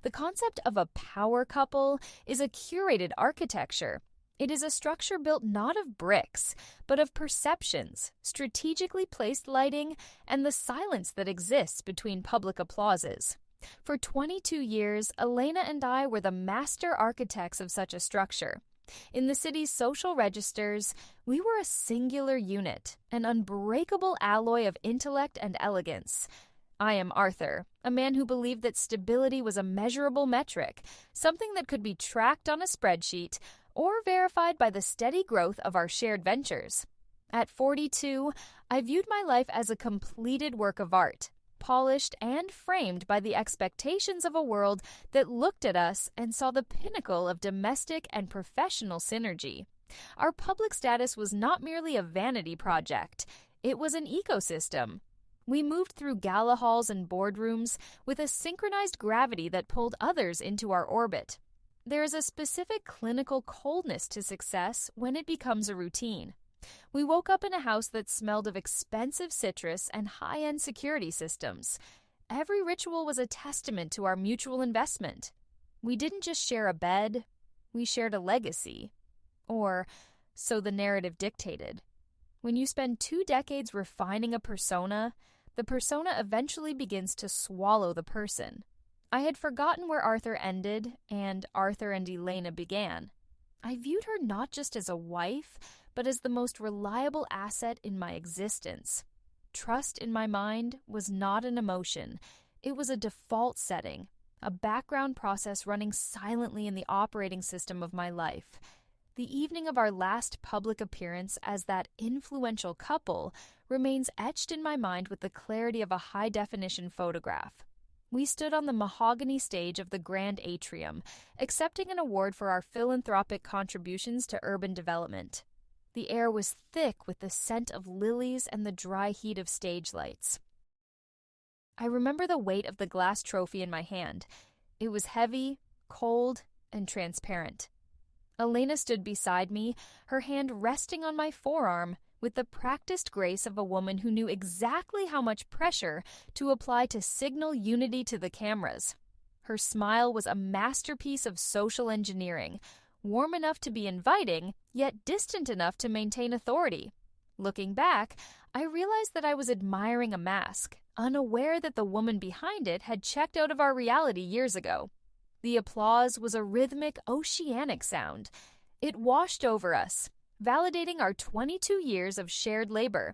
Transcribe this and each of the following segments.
The concept of a power couple is a curated architecture. It is a structure built not of bricks, but of perceptions, strategically placed lighting, and the silence that exists between public applauses. For 22 years, Elena and I were the master architects of such a structure. In the city's social registers, we were a singular unit, an unbreakable alloy of intellect and elegance. I am Arthur, a man who believed that stability was a measurable metric, something that could be tracked on a spreadsheet or verified by the steady growth of our shared ventures. At 42, I viewed my life as a completed work of art, polished and framed by the expectations of a world that looked at us and saw the pinnacle of domestic and professional synergy. Our public status was not merely a vanity project, it was an ecosystem. We moved through gala halls and boardrooms with a synchronized gravity that pulled others into our orbit. There is a specific clinical coldness to success when it becomes a routine. We woke up in a house that smelled of expensive citrus and high-end security systems. Every ritual was a testament to our mutual investment. We didn't just share a bed, we shared a legacy. Or, so the narrative dictated. When you spend 2 decades refining a persona, the persona eventually begins to swallow the person. I had forgotten where Arthur ended and Arthur and Elena began. I viewed her not just as a wife, but as the most reliable asset in my existence. Trust in my mind was not an emotion. It was a default setting, a background process running silently in the operating system of my life. The evening of our last public appearance as that influential couple remains etched in my mind with the clarity of a high-definition photograph. We stood on the mahogany stage of the Grand Atrium, accepting an award for our philanthropic contributions to urban development. The air was thick with the scent of lilies and the dry heat of stage lights. I remember the weight of the glass trophy in my hand. It was heavy, cold, and transparent. Elena stood beside me, her hand resting on my forearm, with the practiced grace of a woman who knew exactly how much pressure to apply to signal unity to the cameras. Her smile was a masterpiece of social engineering, warm enough to be inviting, yet distant enough to maintain authority. Looking back, I realized that I was admiring a mask, unaware that the woman behind it had checked out of our reality years ago. The applause was a rhythmic, oceanic sound. It washed over us, validating our 22 years of shared labor.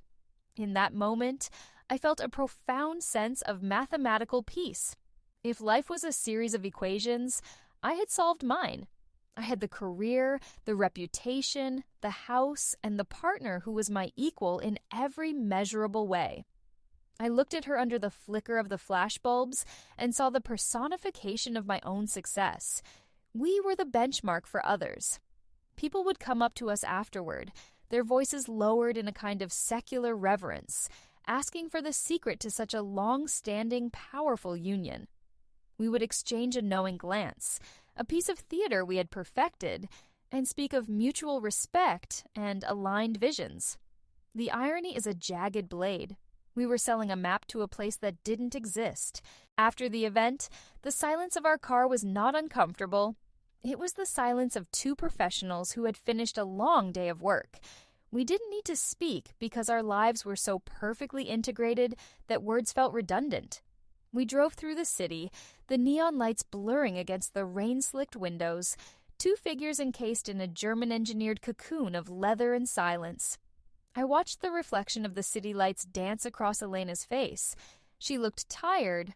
In that moment, I felt a profound sense of mathematical peace. If life was a series of equations, I had solved mine. I had the career, the reputation, the house, and the partner who was my equal in every measurable way. I looked at her under the flicker of the flashbulbs and saw the personification of my own success. We were the benchmark for others. People would come up to us afterward, their voices lowered in a kind of secular reverence, asking for the secret to such a long-standing, powerful union. We would exchange a knowing glance, a piece of theater we had perfected, and speak of mutual respect and aligned visions. The irony is a jagged blade. We were selling a map to a place that didn't exist. After the event, the silence of our car was not uncomfortable. It was the silence of 2 professionals who had finished a long day of work. We didn't need to speak because our lives were so perfectly integrated that words felt redundant. We drove through the city, the neon lights blurring against the rain-slicked windows, 2 figures encased in a German-engineered cocoon of leather and silence. I watched the reflection of the city lights dance across Elena's face. She looked tired,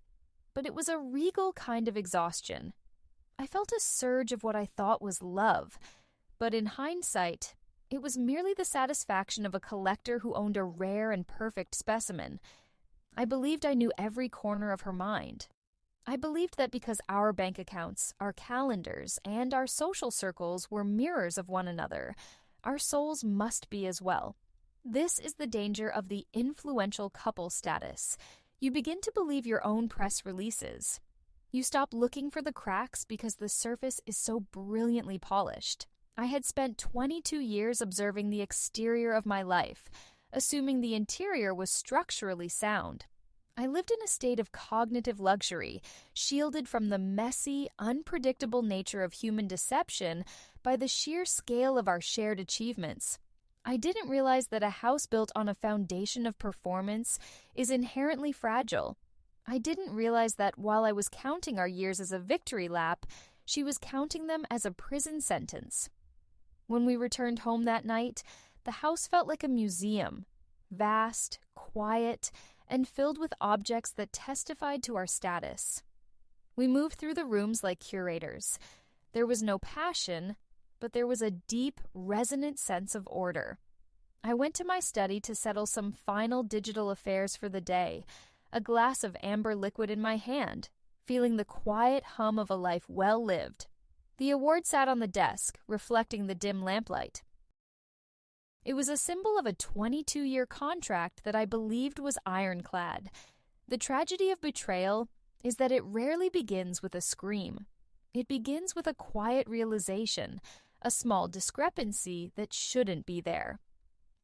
but it was a regal kind of exhaustion. I felt a surge of what I thought was love, but in hindsight, it was merely the satisfaction of a collector who owned a rare and perfect specimen. I believed I knew every corner of her mind. I believed that because our bank accounts, our calendars, and our social circles were mirrors of one another, our souls must be as well. This is the danger of the influential couple status. You begin to believe your own press releases. You stop looking for the cracks because the surface is so brilliantly polished. I had spent 22 years observing the exterior of my life, assuming the interior was structurally sound. I lived in a state of cognitive luxury, shielded from the messy, unpredictable nature of human deception by the sheer scale of our shared achievements. I didn't realize that a house built on a foundation of performance is inherently fragile. I didn't realize that while I was counting our years as a victory lap, she was counting them as a prison sentence. When we returned home that night, the house felt like a museum, vast, quiet, and filled with objects that testified to our status. We moved through the rooms like curators. There was no passion, but there was a deep, resonant sense of order. I went to my study to settle some final digital affairs for the day, a glass of amber liquid in my hand, feeling the quiet hum of a life well lived. The award sat on the desk, reflecting the dim lamplight. It was a symbol of a 22-year contract that I believed was ironclad. The tragedy of betrayal is that it rarely begins with a scream. It begins with a quiet realization, a small discrepancy that shouldn't be there.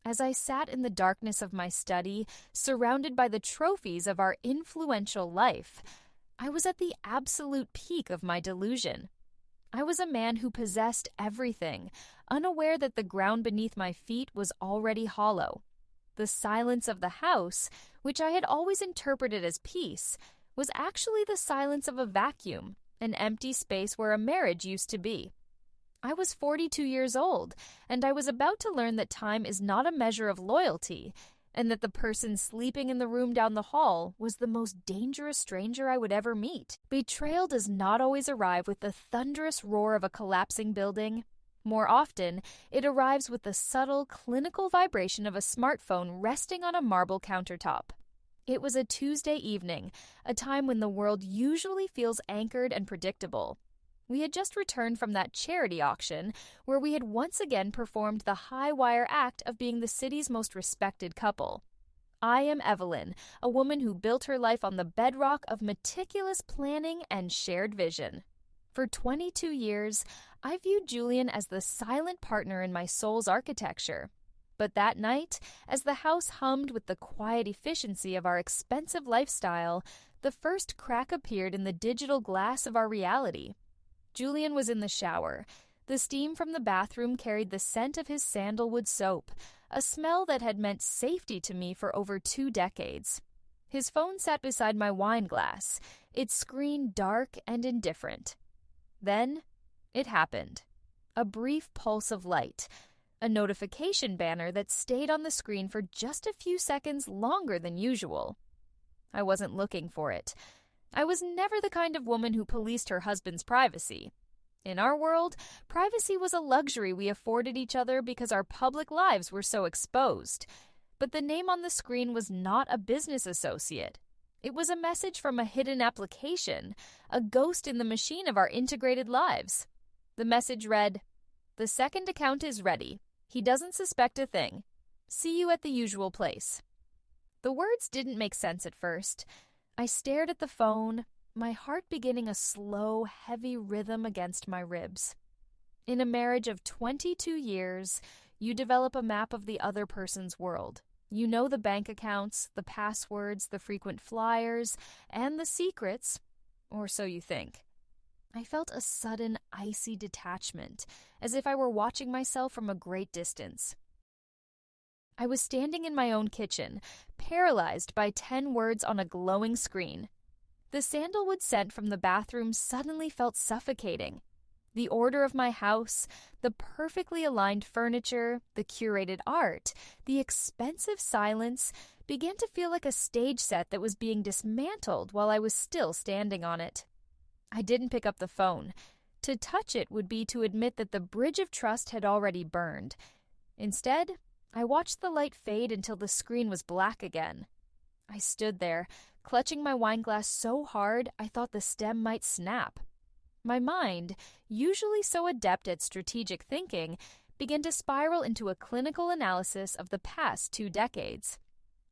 As I sat in the darkness of my study, surrounded by the trophies of our influential life, I was at the absolute peak of my delusion. I was a man who possessed everything, unaware that the ground beneath my feet was already hollow. The silence of the house, which I had always interpreted as peace, was actually the silence of a vacuum, an empty space where a marriage used to be. I was 42 years old, and I was about to learn that time is not a measure of loyalty, and that the person sleeping in the room down the hall was the most dangerous stranger I would ever meet. Betrayal does not always arrive with the thunderous roar of a collapsing building. More often, it arrives with the subtle, clinical vibration of a smartphone resting on a marble countertop. It was a Tuesday evening, a time when the world usually feels anchored and predictable. We had just returned from that charity auction where we had once again performed the high-wire act of being the city's most respected couple. I am Evelyn, a woman who built her life on the bedrock of meticulous planning and shared vision. For 22 years, I viewed Julian as the silent partner in my soul's architecture. But that night, as the house hummed with the quiet efficiency of our expensive lifestyle, the first crack appeared in the digital glass of our reality. Julian was in the shower. The steam from the bathroom carried the scent of his sandalwood soap, a smell that had meant safety to me for over 2 decades. His phone sat beside my wine glass, its screen dark and indifferent. Then, it happened. A brief pulse of light, a notification banner that stayed on the screen for just a few seconds longer than usual. I wasn't looking for it. I was never the kind of woman who policed her husband's privacy. In our world, privacy was a luxury we afforded each other because our public lives were so exposed. But the name on the screen was not a business associate. It was a message from a hidden application, a ghost in the machine of our integrated lives. The message read, "The second account is ready. He doesn't suspect a thing. See you at the usual place." The words didn't make sense at first. I stared at the phone, my heart beginning a slow, heavy rhythm against my ribs. In a marriage of 22 years, you develop a map of the other person's world. You know the bank accounts, the passwords, the frequent flyers, and the secrets, or so you think. I felt a sudden, icy detachment, as if I were watching myself from a great distance. I was standing in my own kitchen, paralyzed by 10 words on a glowing screen. The sandalwood scent from the bathroom suddenly felt suffocating. The order of my house, the perfectly aligned furniture, the curated art, the expensive silence began to feel like a stage set that was being dismantled while I was still standing on it. I didn't pick up the phone. To touch it would be to admit that the bridge of trust had already burned. Instead, I watched the light fade until the screen was black again. I stood there, clutching my wine glass so hard I thought the stem might snap. My mind, usually so adept at strategic thinking, began to spiral into a clinical analysis of the past 2 decades.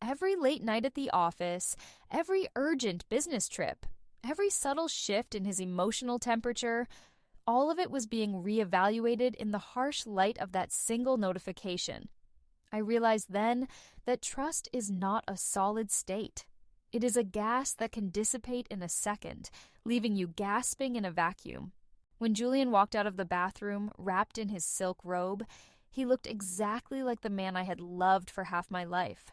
Every late night at the office, every urgent business trip, every subtle shift in his emotional temperature, all of it was being reevaluated in the harsh light of that single notification. I realized then that trust is not a solid state. It is a gas that can dissipate in a second, leaving you gasping in a vacuum. When Julian walked out of the bathroom, wrapped in his silk robe, he looked exactly like the man I had loved for half my life.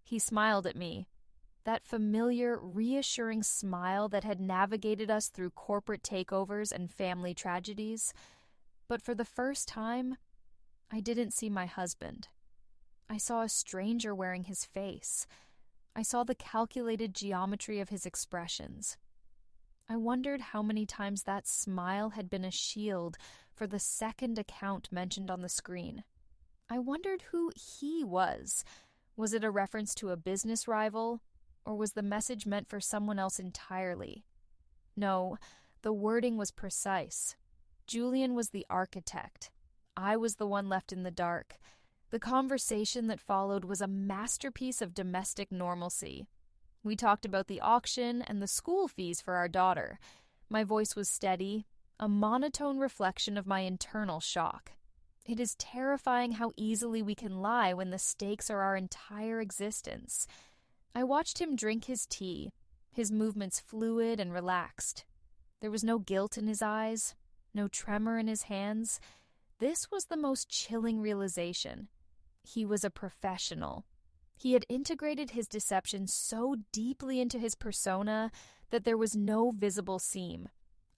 He smiled at me. That familiar, reassuring smile that had navigated us through corporate takeovers and family tragedies. But for the first time, I didn't see my husband. I saw a stranger wearing his face. I saw the calculated geometry of his expressions. I wondered how many times that smile had been a shield for the second account mentioned on the screen. I wondered who he was. Was it a reference to a business rival? Or was the message meant for someone else entirely? No, the wording was precise. Julian was the architect. I was the one left in the dark. The conversation that followed was a masterpiece of domestic normalcy. We talked about the auction and the school fees for our daughter. My voice was steady, a monotone reflection of my internal shock. It is terrifying how easily we can lie when the stakes are our entire existence. I watched him drink his tea, his movements fluid and relaxed. There was no guilt in his eyes, no tremor in his hands. This was the most chilling realization. He was a professional. He had integrated his deception so deeply into his persona that there was no visible seam.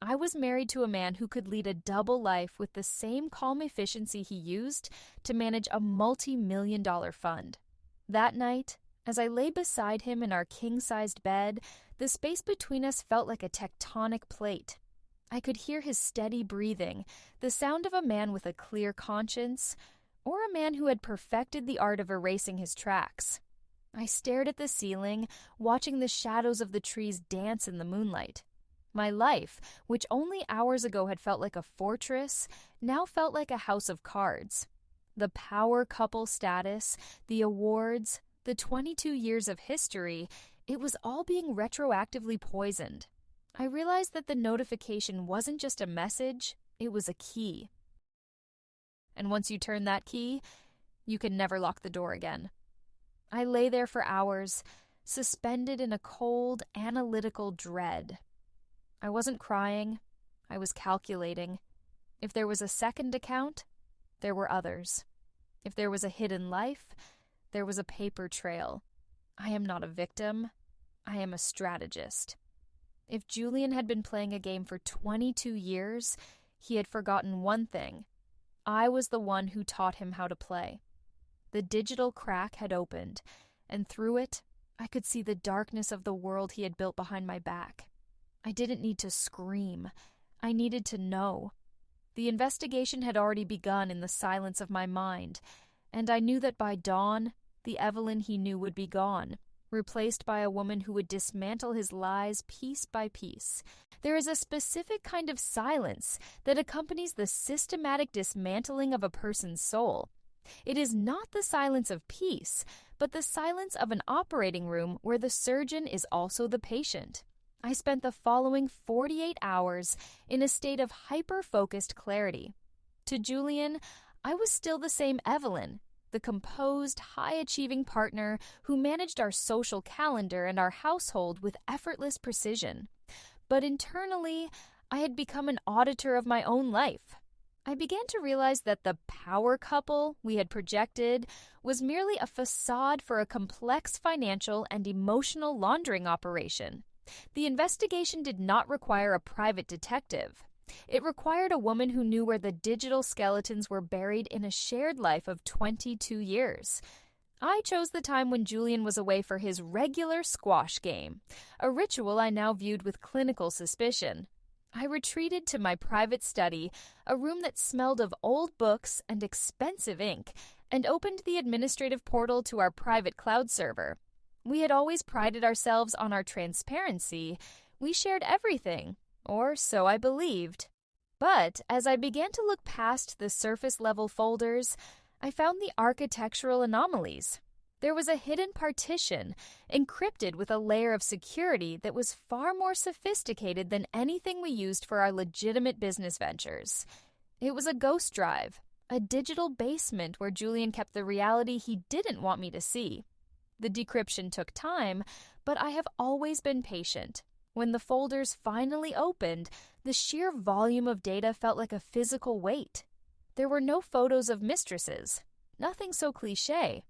I was married to a man who could lead a double life with the same calm efficiency he used to manage a multi-million-dollar fund. That night, as I lay beside him in our king-sized bed, the space between us felt like a tectonic plate. I could hear his steady breathing, the sound of a man with a clear conscience, or a man who had perfected the art of erasing his tracks. I stared at the ceiling, watching the shadows of the trees dance in the moonlight. My life, which only hours ago had felt like a fortress, now felt like a house of cards. The power couple status, the awards, the 22 years of history, it was all being retroactively poisoned. I realized that the notification wasn't just a message, it was a key. And once you turn that key, you can never lock the door again. I lay there for hours, suspended in a cold, analytical dread. I wasn't crying, I was calculating. If there was a second account, there were others. If there was a hidden life, there was a paper trail. I am not a victim. I am a strategist. If Julian had been playing a game for 22 years, he had forgotten one thing. I was the one who taught him how to play. The digital crack had opened, and through it, I could see the darkness of the world he had built behind my back. I didn't need to scream. I needed to know. The investigation had already begun in the silence of my mind, and I knew that by dawn, the Evelyn he knew would be gone, replaced by a woman who would dismantle his lies piece by piece. There is a specific kind of silence that accompanies the systematic dismantling of a person's soul. It is not the silence of peace, but the silence of an operating room where the surgeon is also the patient. I spent the following 48 hours in a state of hyper-focused clarity. To Julian, I was still the same Evelyn, the composed, high-achieving partner who managed our social calendar and our household with effortless precision. But internally, I had become an auditor of my own life. I began to realize that the power couple we had projected was merely a facade for a complex financial and emotional laundering operation. The investigation did not require a private detective. It required a woman who knew where the digital skeletons were buried in a shared life of 22 years. I chose the time when Julian was away for his regular squash game, a ritual I now viewed with clinical suspicion. I retreated to my private study, a room that smelled of old books and expensive ink, and opened the administrative portal to our private cloud server. We had always prided ourselves on our transparency. We shared everything, or so I believed. But as I began to look past the surface-level folders, I found the architectural anomalies. There was a hidden partition, encrypted with a layer of security that was far more sophisticated than anything we used for our legitimate business ventures. It was a ghost drive, a digital basement where Julian kept the reality he didn't want me to see. The decryption took time, But I have always been patient. When the folders finally opened, the sheer volume of data felt like a physical weight. There were no photos of mistresses, nothing so cliché.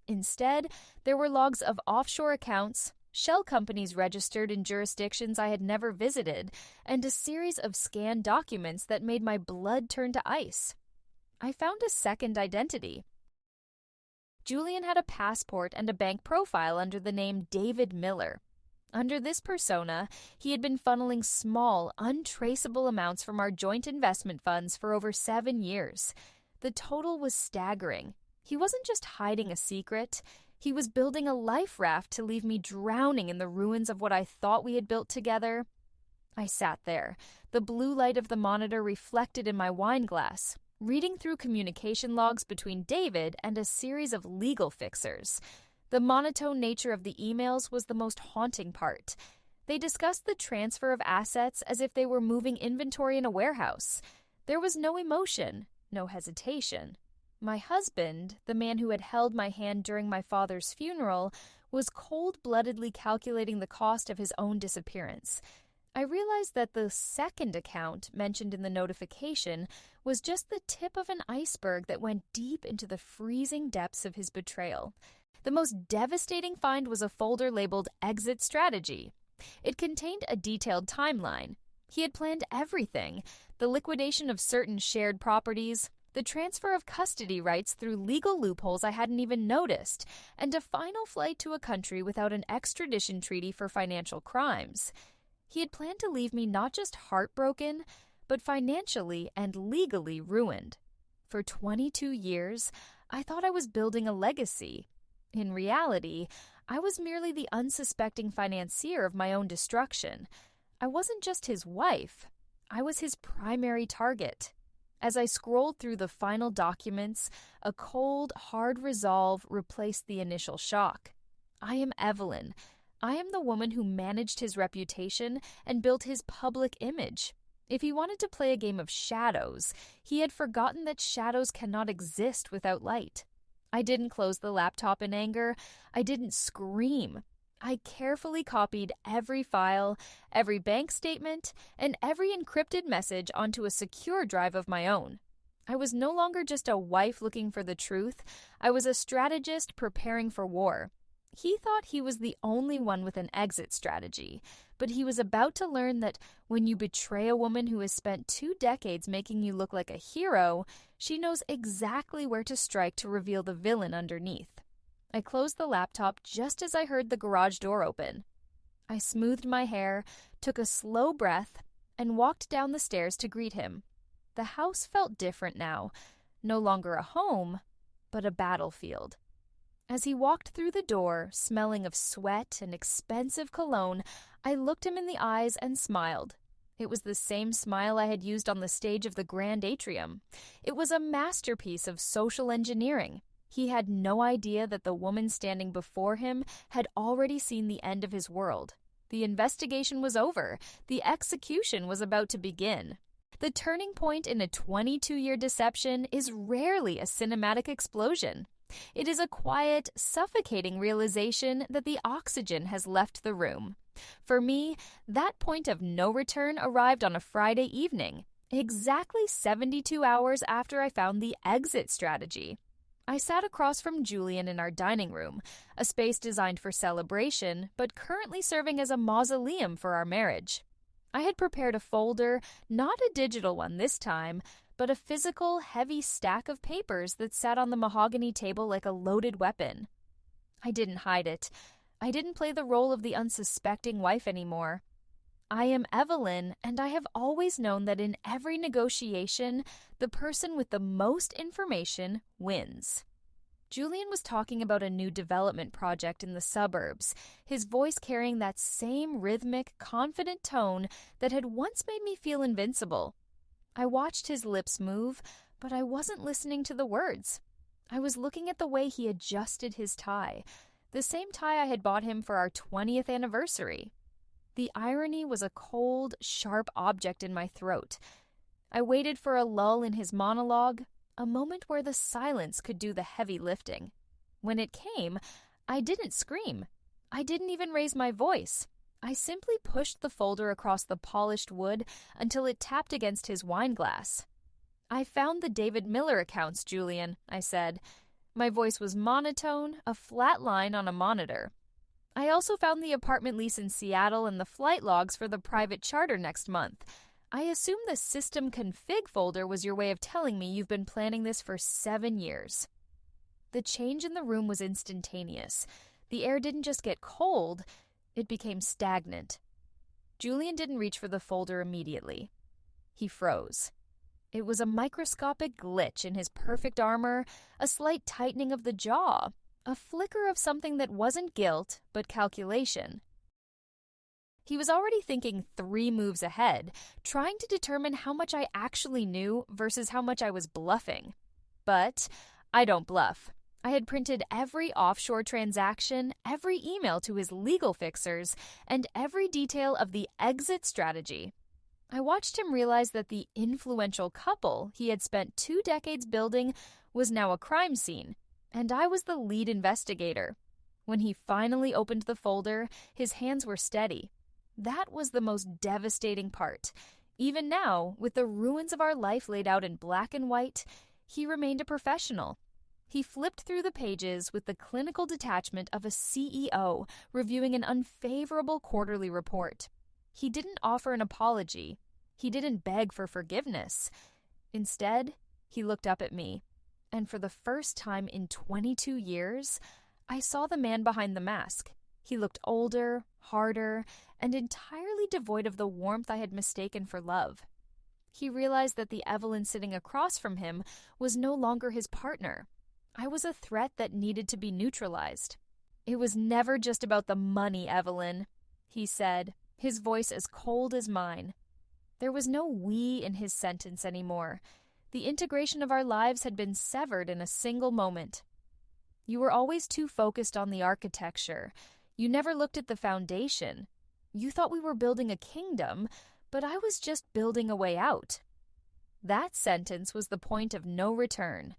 Instead, there were logs of offshore accounts, shell companies registered in jurisdictions I had never visited, and a series of scanned documents that made my blood turn to ice. I found a second identity. Julian had a passport and a bank profile under the name David Miller. Under this persona, he had been funneling small, untraceable amounts from our joint investment funds for over 7 years. The total was staggering. He wasn't just hiding a secret. He was building a life raft to leave me drowning in the ruins of what I thought we had built together. I sat there, the blue light of the monitor reflected in my wine glass, reading through communication logs between David and a series of legal fixers. The monotone nature of the emails was the most haunting part. They discussed the transfer of assets as if they were moving inventory in a warehouse. There was no emotion, no hesitation. My husband, the man who had held my hand during my father's funeral, was cold-bloodedly calculating the cost of his own disappearance. I realized that the second account mentioned in the notification was just the tip of an iceberg that went deep into the freezing depths of his betrayal. The most devastating find was a folder labeled Exit Strategy. It contained a detailed timeline. He had planned everything: the liquidation of certain shared properties, the transfer of custody rights through legal loopholes I hadn't even noticed, and a final flight to a country without an extradition treaty for financial crimes. He had planned to leave me not just heartbroken, but financially and legally ruined. For 22 years, I thought I was building a legacy. In reality, I was merely the unsuspecting financier of my own destruction. I wasn't just his wife. I was his primary target. As I scrolled through the final documents, a cold, hard resolve replaced the initial shock. I am Evelyn. I am the woman who managed his reputation and built his public image. If he wanted to play a game of shadows, he had forgotten that shadows cannot exist without light. I didn't close the laptop in anger. I didn't scream. I carefully copied every file, every bank statement, and every encrypted message onto a secure drive of my own. I was no longer just a wife looking for the truth. I was a strategist preparing for war. He thought he was the only one with an exit strategy, but he was about to learn that when you betray a woman who has spent 2 decades making you look like a hero, she knows exactly where to strike to reveal the villain underneath. I closed the laptop just as I heard the garage door open. I smoothed my hair, took a slow breath, and walked down the stairs to greet him. The house felt different now, no longer a home, but a battlefield. As he walked through the door, smelling of sweat and expensive cologne, I looked him in the eyes and smiled. It was the same smile I had used on the stage of the Grand Atrium. It was a masterpiece of social engineering. He had no idea that the woman standing before him had already seen the end of his world. The investigation was over. The execution was about to begin. The turning point in a 22-year deception is rarely a cinematic explosion. It is a quiet, suffocating realization that the oxygen has left the room. For me, that point of no return arrived on a Friday evening, exactly 72 hours after I found the exit strategy. I sat across from Julian in our dining room, a space designed for celebration, but currently serving as a mausoleum for our marriage. I had prepared a folder, not a digital one this time, but a physical, heavy stack of papers that sat on the mahogany table like a loaded weapon. I didn't hide it. I didn't play the role of the unsuspecting wife anymore. I am Evelyn, and I have always known that in every negotiation, the person with the most information wins. Julian was talking about a new development project in the suburbs, his voice carrying that same rhythmic, confident tone that had once made me feel invincible. I watched his lips move, but I wasn't listening to the words. I was looking at the way he adjusted his tie, the same tie I had bought him for our 20th anniversary. The irony was a cold, sharp object in my throat. I waited for a lull in his monologue, a moment where the silence could do the heavy lifting. When it came, I didn't scream. I didn't even raise my voice. I simply pushed the folder across the polished wood until it tapped against his wine glass. "I found the David Miller accounts, Julian," I said. My voice was monotone, a flat line on a monitor. "I also found the apartment lease in Seattle and the flight logs for the private charter next month. I assume the system config folder was your way of telling me you've been planning this for 7 years. The change in the room was instantaneous. The air didn't just get cold, it became stagnant. Julian didn't reach for the folder immediately. He froze. It was a microscopic glitch in his perfect armor, a slight tightening of the jaw, a flicker of something that wasn't guilt, but calculation. He was already thinking 3 moves ahead, trying to determine how much I actually knew versus how much I was bluffing. But I don't bluff. I had printed every offshore transaction, every email to his legal fixers, and every detail of the exit strategy. I watched him realize that the influential couple he had spent 2 decades building was now a crime scene, and I was the lead investigator. When he finally opened the folder, his hands were steady. That was the most devastating part. Even now, with the ruins of our life laid out in black and white, he remained a professional. He flipped through the pages with the clinical detachment of a CEO reviewing an unfavorable quarterly report. He didn't offer an apology. He didn't beg for forgiveness. Instead, he looked up at me, and for the first time in 22 years, I saw the man behind the mask. He looked older, harder, and entirely devoid of the warmth I had mistaken for love. He realized that the Evelyn sitting across from him was no longer his partner. I was a threat that needed to be neutralized. "It was never just about the money, Evelyn," he said, his voice as cold as mine. There was no "we" in his sentence anymore. The integration of our lives had been severed in a single moment. "You were always too focused on the architecture. You never looked at the foundation. You thought we were building a kingdom, but I was just building a way out." That sentence was the point of no return.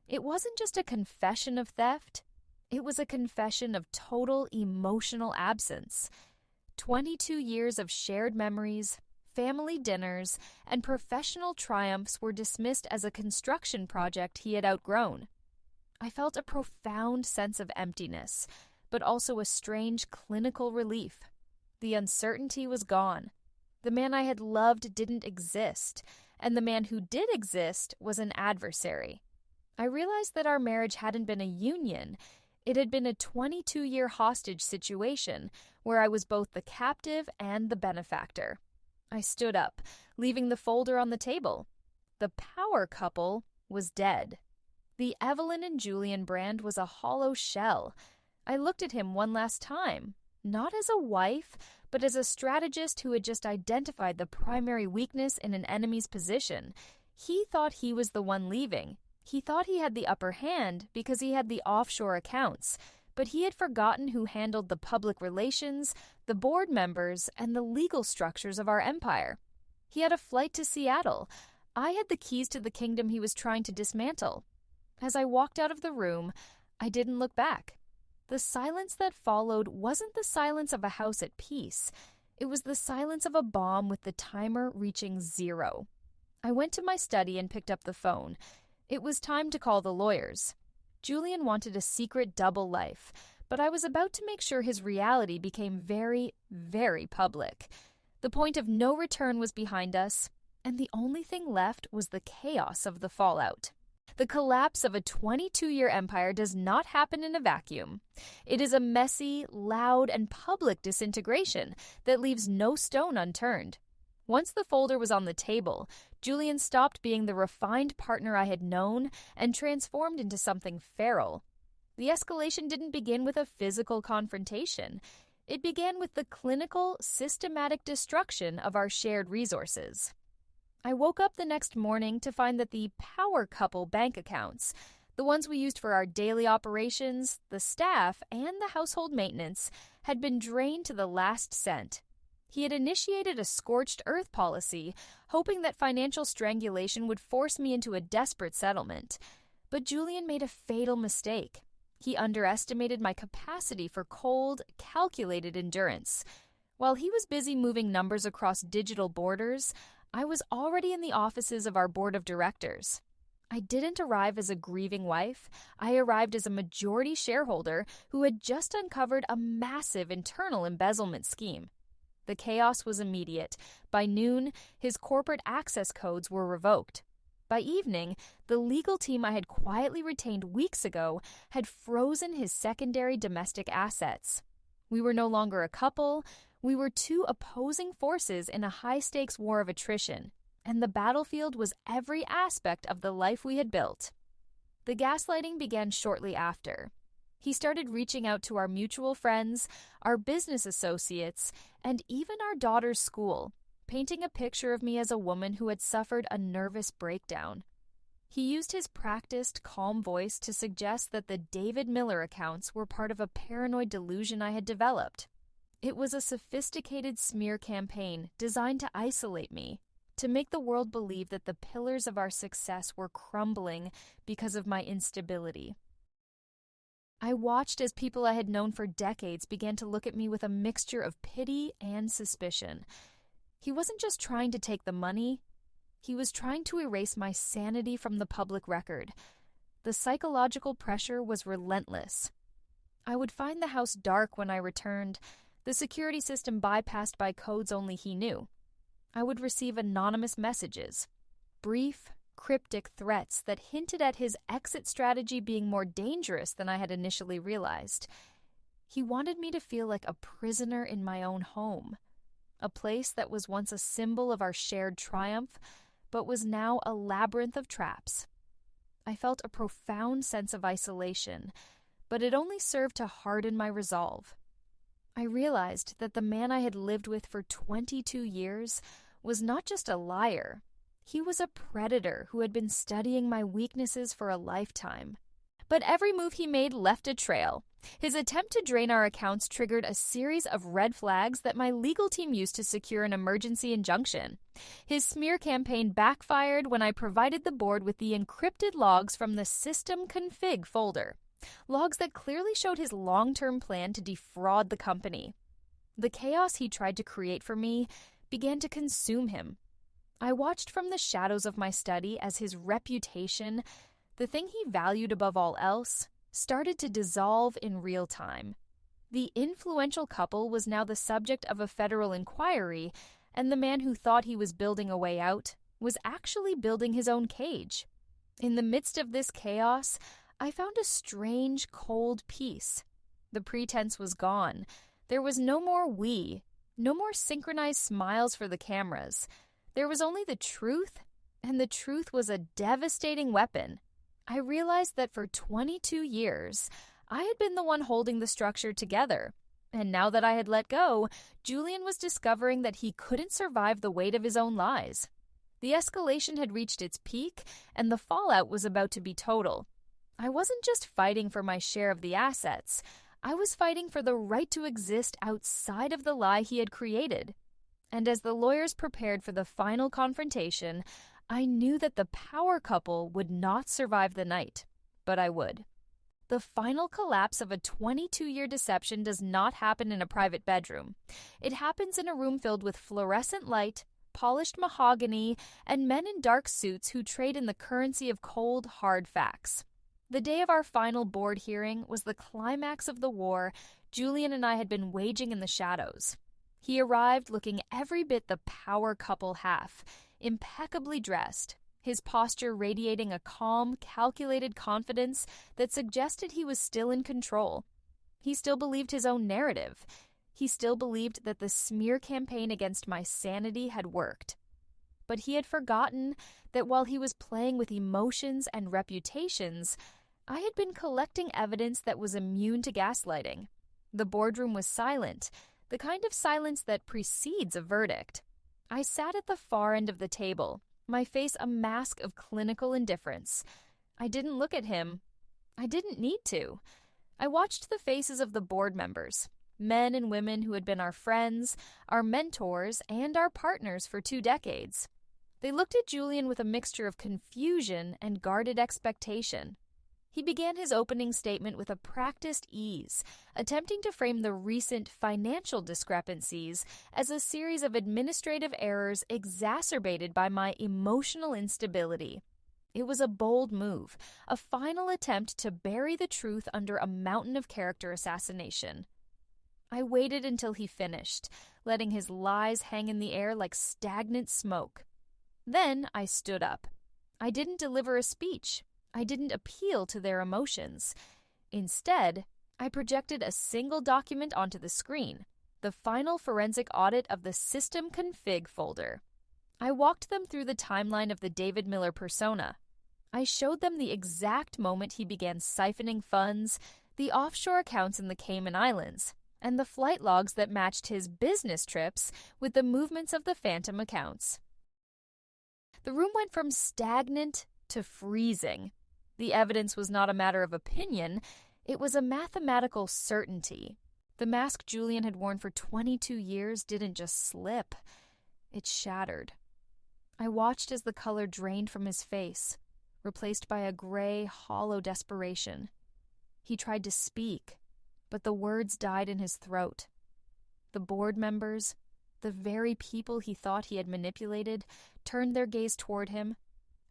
It wasn't just a confession of theft. It was a confession of total emotional absence. 22 years of shared memories, family dinners, and professional triumphs were dismissed as a construction project he had outgrown. I felt a profound sense of emptiness, but also a strange clinical relief. The uncertainty was gone. The man I had loved didn't exist, and the man who did exist was an adversary. I realized that our marriage hadn't been a union. It had been a 22-year hostage situation where I was both the captive and the benefactor. I stood up, leaving the folder on the table. The power couple was dead. The Evelyn and Julian brand was a hollow shell. I looked at him one last time, not as a wife, but as a strategist who had just identified the primary weakness in an enemy's position. He thought he was the one leaving. He thought he had the upper hand because he had the offshore accounts, but he had forgotten who handled the public relations, the board members, and the legal structures of our empire. He had a flight to Seattle. I had the keys to the kingdom he was trying to dismantle. As I walked out of the room, I didn't look back. The silence that followed wasn't the silence of a house at peace. It was the silence of a bomb with the timer reaching 0. I went to my study and picked up the phone. It was time to call the lawyers. Julian wanted a secret double life, but I was about to make sure his reality became very, very public. The point of no return was behind us, and the only thing left was the chaos of the fallout. The collapse of a 22-year empire does not happen in a vacuum. It is a messy, loud, and public disintegration that leaves no stone unturned. Once the folder was on the table, Julian stopped being the refined partner I had known and transformed into something feral. The escalation didn't begin with a physical confrontation. It began with the clinical, systematic destruction of our shared resources. I woke up the next morning to find that the power couple bank accounts, the ones we used for our daily operations, the staff, and the household maintenance, had been drained to the last cent. He had initiated a scorched earth policy, hoping that financial strangulation would force me into a desperate settlement. But Julian made a fatal mistake. He underestimated my capacity for cold, calculated endurance. While he was busy moving numbers across digital borders, I was already in the offices of our board of directors. I didn't arrive as a grieving wife. I arrived as a majority shareholder who had just uncovered a massive internal embezzlement scheme. The chaos was immediate. By noon, his corporate access codes were revoked. By evening, the legal team I had quietly retained weeks ago had frozen his secondary domestic assets. We were no longer a couple. We were two opposing forces in a high-stakes war of attrition, and the battlefield was every aspect of the life we had built. The gaslighting began shortly after. He started reaching out to our mutual friends, our business associates, and even our daughter's school, painting a picture of me as a woman who had suffered a nervous breakdown. He used his practiced, calm voice to suggest that the David Miller accounts were part of a paranoid delusion I had developed. It was a sophisticated smear campaign designed to isolate me, to make the world believe that the pillars of our success were crumbling because of my instability. I watched as people I had known for decades began to look at me with a mixture of pity and suspicion. He wasn't just trying to take the money, he was trying to erase my sanity from the public record. The psychological pressure was relentless. I would find the house dark when I returned, the security system bypassed by codes only he knew. I would receive anonymous messages, brief, cryptic threats that hinted at his exit strategy being more dangerous than I had initially realized. He wanted me to feel like a prisoner in my own home, a place that was once a symbol of our shared triumph, but was now a labyrinth of traps. I felt a profound sense of isolation, but it only served to harden my resolve. I realized that the man I had lived with for 22 years was not just a liar. He was a predator who had been studying my weaknesses for a lifetime. But every move he made left a trail. His attempt to drain our accounts triggered a series of red flags that my legal team used to secure an emergency injunction. His smear campaign backfired when I provided the board with the encrypted logs from the system config folder. Logs that clearly showed his long-term plan to defraud the company. The chaos he tried to create for me began to consume him. I watched from the shadows of my study as his reputation, the thing he valued above all else, started to dissolve in real time. The influential couple was now the subject of a federal inquiry, and the man who thought he was building a way out was actually building his own cage. In the midst of this chaos, I found a strange, cold peace. The pretense was gone. There was no more we, no more synchronized smiles for the cameras. There was only the truth, and the truth was a devastating weapon. I realized that for 22 years, I had been the one holding the structure together. And now that I had let go, Julian was discovering that he couldn't survive the weight of his own lies. The escalation had reached its peak, and the fallout was about to be total. I wasn't just fighting for my share of the assets. I was fighting for the right to exist outside of the lie he had created. And as the lawyers prepared for the final confrontation, I knew that the power couple would not survive the night, but I would. The final collapse of a 22-year deception does not happen in a private bedroom. It happens in a room filled with fluorescent light, polished mahogany, and men in dark suits who trade in the currency of cold, hard facts. The day of our final board hearing was the climax of the war Julian and I had been waging in the shadows. He arrived looking every bit the power couple half, impeccably dressed, his posture radiating a calm, calculated confidence that suggested he was still in control. He still believed his own narrative. He still believed that the smear campaign against my sanity had worked. But he had forgotten that while he was playing with emotions and reputations, I had been collecting evidence that was immune to gaslighting. The boardroom was silent, the kind of silence that precedes a verdict. I sat at the far end of the table, my face a mask of clinical indifference. I didn't look at him. I didn't need to. I watched the faces of the board members, men and women who had been our friends, our mentors, and our partners for 2 decades. They looked at Julian with a mixture of confusion and guarded expectation. He began his opening statement with a practiced ease, attempting to frame the recent financial discrepancies as a series of administrative errors exacerbated by my emotional instability. It was a bold move, a final attempt to bury the truth under a mountain of character assassination. I waited until he finished, letting his lies hang in the air like stagnant smoke. Then I stood up. I didn't deliver a speech. I didn't appeal to their emotions. Instead, I projected a single document onto the screen, the final forensic audit of the system config folder. I walked them through the timeline of the David Miller persona. I showed them the exact moment he began siphoning funds, the offshore accounts in the Cayman Islands, and the flight logs that matched his business trips with the movements of the phantom accounts. The room went from stagnant to freezing. The evidence was not a matter of opinion, it was a mathematical certainty. The mask Julian had worn for 22 years didn't just slip, it shattered. I watched as the color drained from his face, replaced by a gray, hollow desperation. He tried to speak, but the words died in his throat. The board members, the very people he thought he had manipulated, turned their gaze toward him,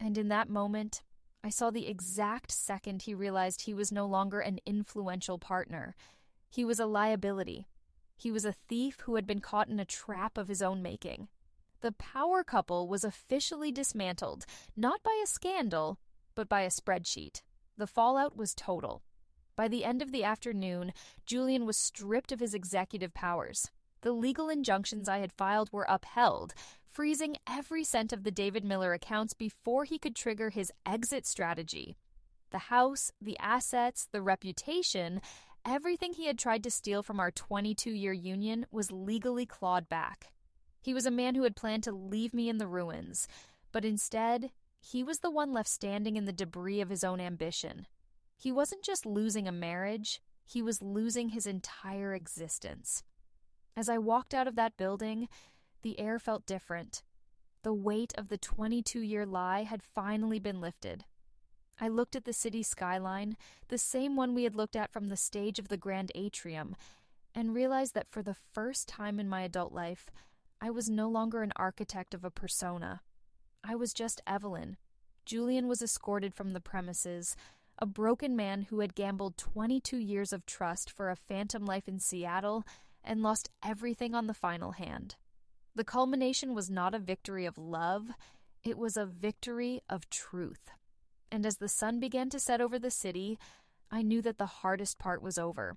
and in that moment, I saw the exact second he realized he was no longer an influential partner. He was a liability. He was a thief who had been caught in a trap of his own making. The power couple was officially dismantled, not by a scandal, but by a spreadsheet. The fallout was total. By the end of the afternoon, Julian was stripped of his executive powers. The legal injunctions I had filed were upheld, freezing every cent of the David Miller accounts before he could trigger his exit strategy. The house, the assets, the reputation, everything he had tried to steal from our 22-year union was legally clawed back. He was a man who had planned to leave me in the ruins, but instead, he was the one left standing in the debris of his own ambition. He wasn't just losing a marriage, he was losing his entire existence. As I walked out of that building, the air felt different. The weight of the 22-year lie had finally been lifted. I looked at the city skyline, the same one we had looked at from the stage of the Grand Atrium, and realized that for the first time in my adult life, I was no longer an architect of a persona. I was just Evelyn. Julian was escorted from the premises, a broken man who had gambled 22 years of trust for a phantom life in Seattle and lost everything on the final hand. The culmination was not a victory of love, it was a victory of truth. And as the sun began to set over the city, I knew that the hardest part was over.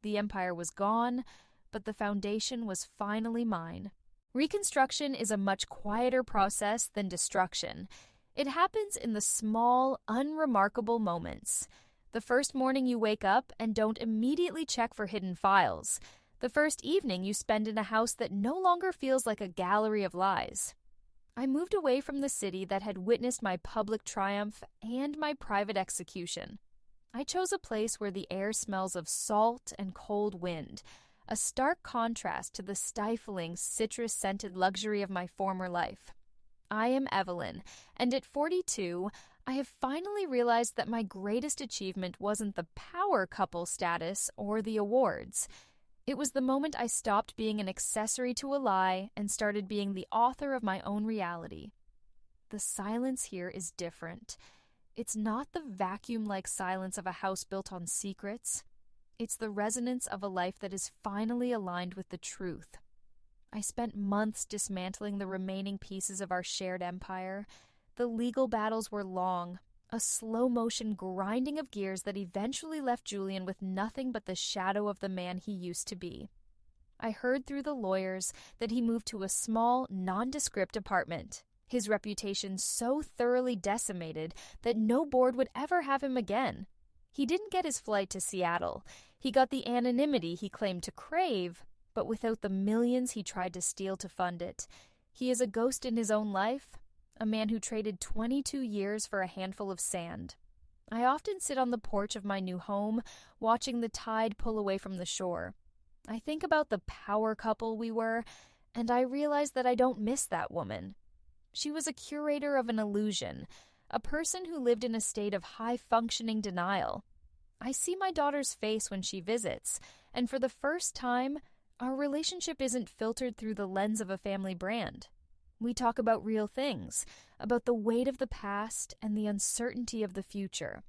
The empire was gone, but the foundation was finally mine. Reconstruction is a much quieter process than destruction. It happens in the small, unremarkable moments. The first morning you wake up and don't immediately check for hidden files. The first evening you spend in a house that no longer feels like a gallery of lies. I moved away from the city that had witnessed my public triumph and my private execution. I chose a place where the air smells of salt and cold wind, a stark contrast to the stifling, citrus-scented luxury of my former life. I am Evelyn, and at 42, I have finally realized that my greatest achievement wasn't the power couple status or the awards. It was the moment I stopped being an accessory to a lie and started being the author of my own reality. The silence here is different. It's not the vacuum-like silence of a house built on secrets. It's the resonance of a life that is finally aligned with the truth. I spent months dismantling the remaining pieces of our shared empire. The legal battles were long, a slow-motion grinding of gears that eventually left Julian with nothing but the shadow of the man he used to be. I heard through the lawyers that he moved to a small, nondescript apartment, his reputation so thoroughly decimated that no board would ever have him again. He didn't get his flight to Seattle. He got the anonymity he claimed to crave, but without the millions he tried to steal to fund it. He is a ghost in his own life, a man who traded 22 years for a handful of sand. I often sit on the porch of my new home, watching the tide pull away from the shore. I think about the power couple we were, and I realize that I don't miss that woman. She was a curator of an illusion, a person who lived in a state of high-functioning denial. I see my daughter's face when she visits, and for the first time, our relationship isn't filtered through the lens of a family brand. We talk about real things, about the weight of the past and the uncertainty of the future.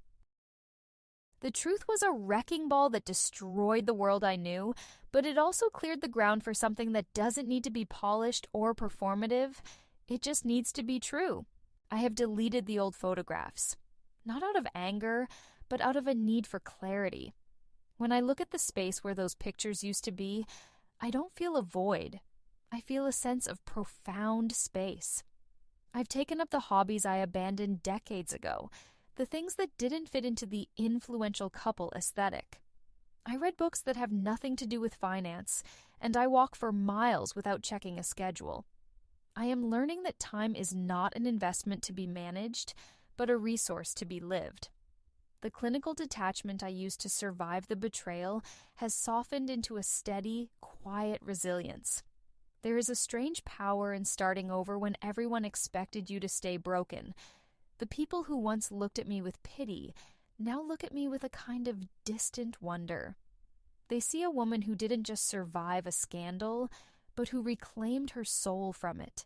The truth was a wrecking ball that destroyed the world I knew, but it also cleared the ground for something that doesn't need to be polished or performative. It just needs to be true. I have deleted the old photographs, not out of anger, but out of a need for clarity. When I look at the space where those pictures used to be, I don't feel a void. I feel a sense of profound space. I've taken up the hobbies I abandoned decades ago, the things that didn't fit into the influential couple aesthetic. I read books that have nothing to do with finance, and I walk for miles without checking a schedule. I am learning that time is not an investment to be managed, but a resource to be lived. The clinical detachment I used to survive the betrayal has softened into a steady, quiet resilience. There is a strange power in starting over when everyone expected you to stay broken. The people who once looked at me with pity now look at me with a kind of distant wonder. They see a woman who didn't just survive a scandal, but who reclaimed her soul from it.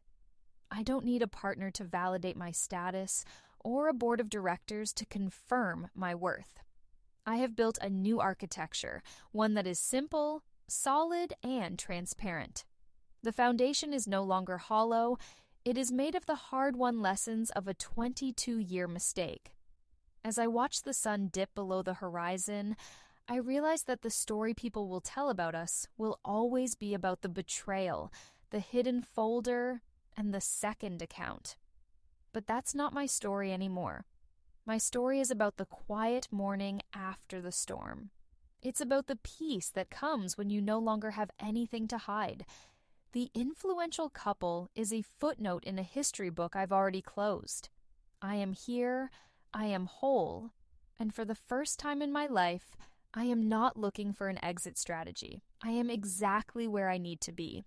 I don't need a partner to validate my status or a board of directors to confirm my worth. I have built a new architecture, one that is simple, solid, and transparent. The foundation is no longer hollow. It is made of the hard-won lessons of a 22-year mistake. As I watch the sun dip below the horizon, I realize that the story people will tell about us will always be about the betrayal, the hidden folder, and the second account. But that's not my story anymore. My story is about the quiet morning after the storm. It's about the peace that comes when you no longer have anything to hide. The influential couple is a footnote in a history book I've already closed. I am here, I am whole, and for the first time in my life, I am not looking for an exit strategy. I am exactly where I need to be.